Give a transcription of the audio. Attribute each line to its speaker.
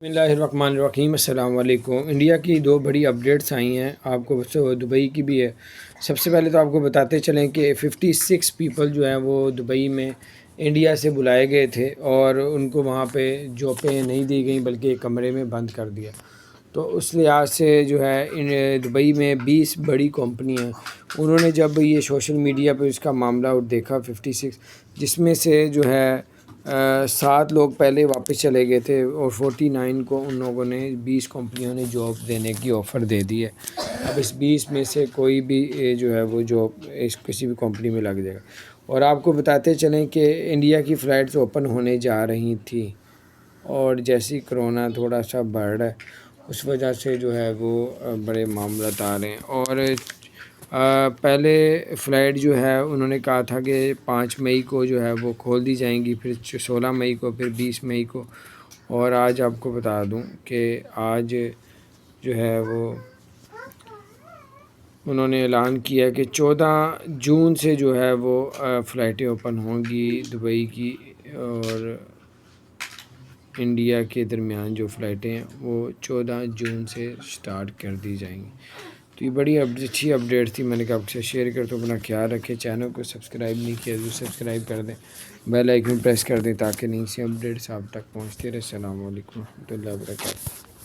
Speaker 1: बिस्मिल्लाहिर्रहमानिर्रहीम अस्सलाम वालेकुम। इंडिया की दो बड़ी अपडेट्स आई हैं, आपको दुबई की भी है। सबसे पहले तो आपको बताते चलें कि 56 पीपल जो हैं वो दुबई में इंडिया से बुलाए गए थे और उनको वहाँ पे जॉबें नहीं दी गई बल्कि एक कमरे में बंद कर दिया। तो उस लिहाज से जो है इन दुबई में 20 बड़ी कंपनियाँ, उन्होंने जब ये सोशल मीडिया पे इसका मामला और देखा 56, जिसमें से जो है 7 लोग पहले वापस चले गए थे और 49 को उन लोगों ने 20 कंपनियों ने जॉब देने की ऑफ़र दे दी है। अब इस 20 में से कोई भी जो है वो जॉब इस किसी भी कंपनी में लग जाएगा। और आपको बताते चलें कि इंडिया की फ़्लाइट्स ओपन होने जा रही थी और जैसे ही कोरोना थोड़ा सा बढ़ रहा है उस वजह से जो है वो बड़े मामलात आ रहे हैं। और पहले फ़्लाइट जो है उन्होंने कहा था कि 5 मई को जो है वो खोल दी जाएंगी, फिर 16 मई को, फिर 20 मई को। और आज आपको बता दूं कि आज जो है वो उन्होंने ऐलान किया कि 14 जून से जो है वो फ़्लाइटें ओपन होंगी दुबई की और इंडिया के दरमियान जो फ़्लाइटें हैं वो 14 जून से स्टार्ट कर दी जाएंगी। तो ये बड़ी अच्छी अपडेट थी, मैंने कहा आपसे शेयर कर। तो अपना ख्याल रखें, चैनल को सब्सक्राइब नहीं किया तो सब्सक्राइब कर दें, बेल आइकन प्रेस कर दें ताकि नई सी अपडेट्स आप तक पहुँचती रहे। अस्सलाम वालेकुम रहमतुल्लाहि व बरकातहू।